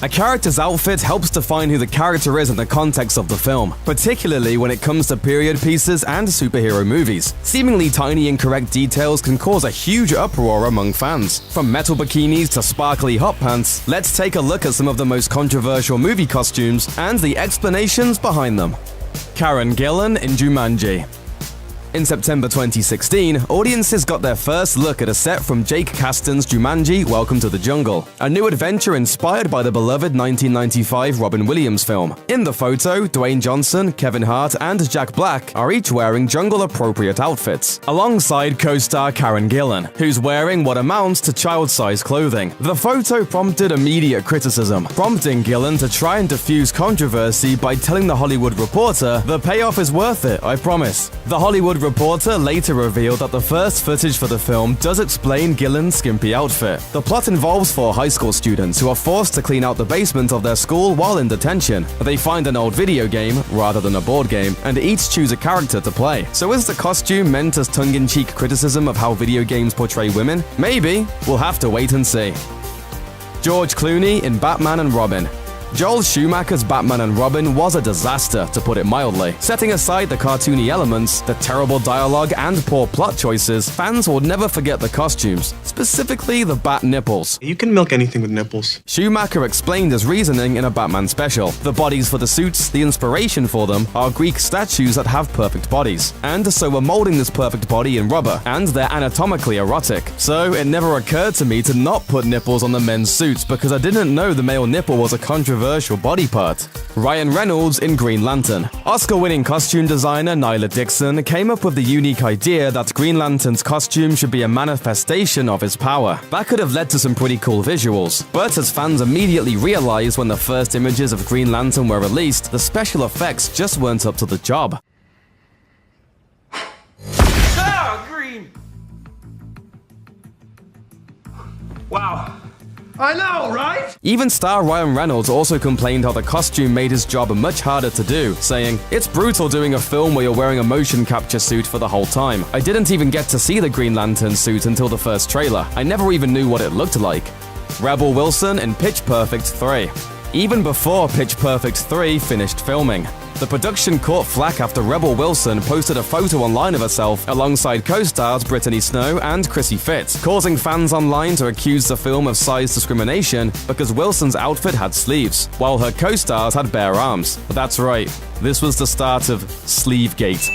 A character's outfit helps define who the character is in the context of the film, particularly when it comes to period pieces and superhero movies. Seemingly tiny incorrect details can cause a huge uproar among fans. From metal bikinis to sparkly hot pants, let's take a look at some of the most controversial movie costumes and the explanations behind them. Karen Gillan in Jumanji. In September 2016, audiences got their first look at a set from Jake Kasdan's Jumanji: Welcome to the Jungle, a new adventure inspired by the beloved 1995 Robin Williams film. In the photo, Dwayne Johnson, Kevin Hart, and Jack Black are each wearing jungle-appropriate outfits, alongside co-star Karen Gillan, who's wearing what amounts to child-size clothing. The photo prompted immediate criticism, prompting Gillan to try and diffuse controversy by telling The Hollywood Reporter, "The payoff is worth it, I promise." The Hollywood Reporter later revealed that the first footage for the film does explain Gillan's skimpy outfit. The plot involves 4 high school students who are forced to clean out the basement of their school while in detention. They find an old video game, rather than a board game, and each choose a character to play. So is the costume meant as tongue-in-cheek criticism of how video games portray women? Maybe. We'll have to wait and see. George Clooney in Batman and Robin. Joel Schumacher's Batman and Robin was a disaster, to put it mildly. Setting aside the cartoony elements, the terrible dialogue, and poor plot choices, fans will never forget the costumes, specifically the bat nipples. You can milk anything with nipples. Schumacher explained his reasoning in a Batman special. The bodies for the suits, the inspiration for them, are Greek statues that have perfect bodies. And so we're molding this perfect body in rubber, and they're anatomically erotic. So it never occurred to me to not put nipples on the men's suits because I didn't know the male nipple was a controversial body part. Ryan Reynolds in Green Lantern. Oscar-winning costume designer Nyla Dixon came up with the unique idea that Green Lantern's costume should be a manifestation of his power. That could have led to some pretty cool visuals, but as fans immediately realized when the first images of Green Lantern were released, the special effects just weren't up to the job. Green! Wow. I know, right? Even star Ryan Reynolds also complained how the costume made his job much harder to do, saying, "It's brutal doing a film where you're wearing a motion capture suit for the whole time. I didn't even get to see the Green Lantern suit until the first trailer. I never even knew what it looked like." Rebel Wilson in Pitch Perfect 3. Even before Pitch Perfect 3 finished filming, the production caught flack after Rebel Wilson posted a photo online of herself alongside co-stars Brittany Snow and Chrissy Fitz, causing fans online to accuse the film of size discrimination because Wilson's outfit had sleeves, while her co-stars had bare arms. But that's right, this was the start of Sleevegate.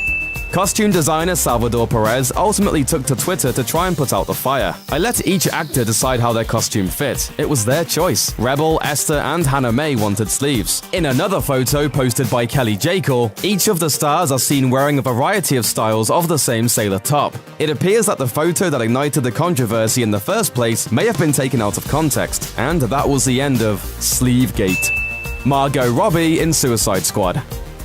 Costume designer Salvador Perez ultimately took to Twitter to try and put out the fire. "I let each actor decide how their costume fit. It was their choice. Rebel, Esther, and Hannah Mae wanted sleeves." In another photo posted by Kelly Jekyll, each of the stars are seen wearing a variety of styles of the same sailor top. It appears that the photo that ignited the controversy in the first place may have been taken out of context, and that was the end of Sleevegate. Margot Robbie in Suicide Squad.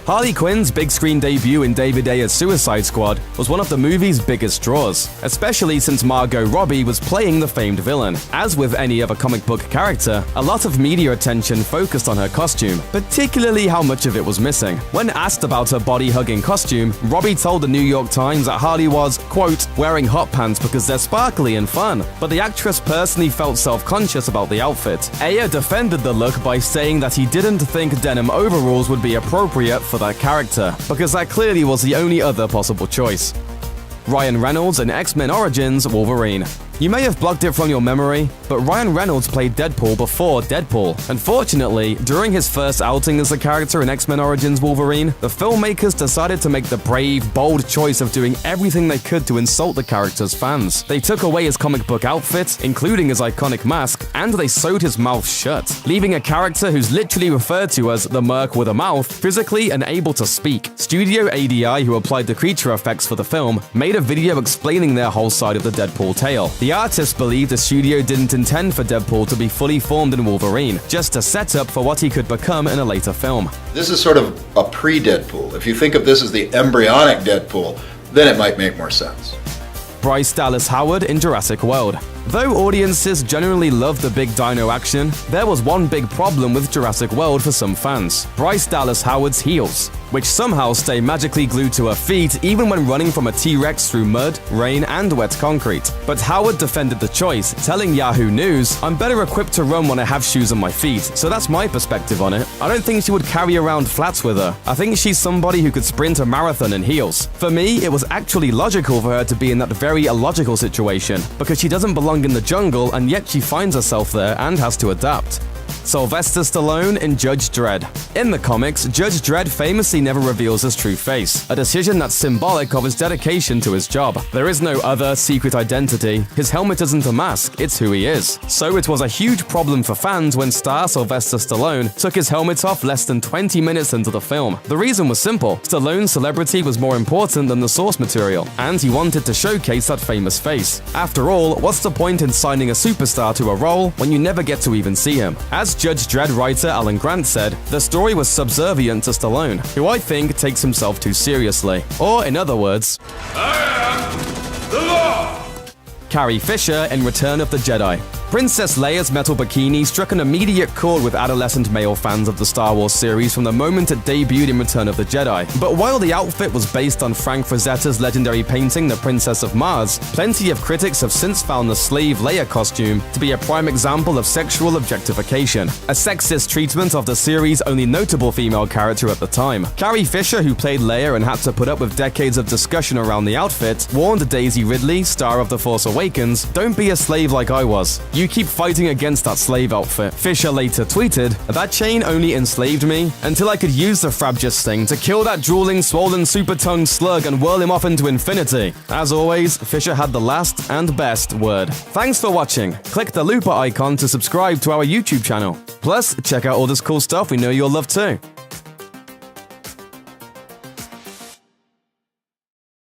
Harley Quinn's big screen debut in David Ayer's Suicide Squad was one of the movie's biggest draws, especially since Margot Robbie was playing the famed villain. As with any other comic book character, a lot of media attention focused on her costume, particularly how much of it was missing. When asked about her body-hugging costume, Robbie told the New York Times that Harley was, quote, "wearing hot pants because they're sparkly and fun," but the actress personally felt self-conscious about the outfit. Ayer defended the look by saying that he didn't think denim overalls would be appropriate for that character, because that clearly was the only other possible choice. Ryan Reynolds in X-Men Origins Wolverine. You may have blocked it from your memory, but Ryan Reynolds played Deadpool before Deadpool. Unfortunately, during his first outing as a character in X-Men Origins Wolverine, the filmmakers decided to make the brave, bold choice of doing everything they could to insult the character's fans. They took away his comic book outfit, including his iconic mask, and they sewed his mouth shut, leaving a character who's literally referred to as the Merc with a mouth, physically unable to speak. Studio ADI, who applied the creature effects for the film, made a video explaining their whole side of the Deadpool tale. The artist believed the studio didn't intend for Deadpool to be fully formed in Wolverine, just a setup for what he could become in a later film. This is sort of a pre-Deadpool. If you think of this as the embryonic Deadpool, then it might make more sense. Bryce Dallas Howard in Jurassic World. Though audiences generally love the big dino action, there was one big problem with Jurassic World for some fans: Bryce Dallas Howard's heels. which somehow stay magically glued to her feet even when running from a T-Rex through mud, rain, and wet concrete. But Howard defended the choice, telling Yahoo News, "I'm better equipped to run when I have shoes on my feet, so that's my perspective on it. I don't think she would carry around flats with her. I think she's somebody who could sprint a marathon in heels. For me, it was actually logical for her to be in that very illogical situation, because she doesn't belong in the jungle and yet she finds herself there and has to adapt." Sylvester Stallone in Judge Dredd. In the comics, Judge Dredd famously never reveals his true face, a decision that's symbolic of his dedication to his job. There is no other secret identity. His helmet isn't a mask, it's who he is. So it was a huge problem for fans when star Sylvester Stallone took his helmet off less than 20 minutes into the film. The reason was simple. Stallone's celebrity was more important than the source material, and he wanted to showcase that famous face. After all, what's the point in signing a superstar to a role when you never get to even see him? As Judge Dredd writer Alan Grant said, the story was subservient to Stallone, who I think takes himself too seriously. Or, in other words, I am the law! Carrie Fisher in Return of the Jedi. Princess Leia's metal bikini struck an immediate chord with adolescent male fans of the Star Wars series from the moment it debuted in Return of the Jedi. But while the outfit was based on Frank Frazetta's legendary painting The Princess of Mars, plenty of critics have since found the slave Leia costume to be a prime example of sexual objectification, a sexist treatment of the series' only notable female character at the time. Carrie Fisher, who played Leia and had to put up with decades of discussion around the outfit, warned Daisy Ridley, star of The Force Awakens, "Don't be a slave like I was. You keep fighting against that slave outfit." Fisher later tweeted, "That chain only enslaved me until I could use the Frabjous thing to kill that drooling, swollen, super-tongued slug and whirl him off into infinity." As always, Fisher had the last and best word. Thanks for watching. Click the looper icon to subscribe to our YouTube channel. Plus, check out all this cool stuff we know you'll love too.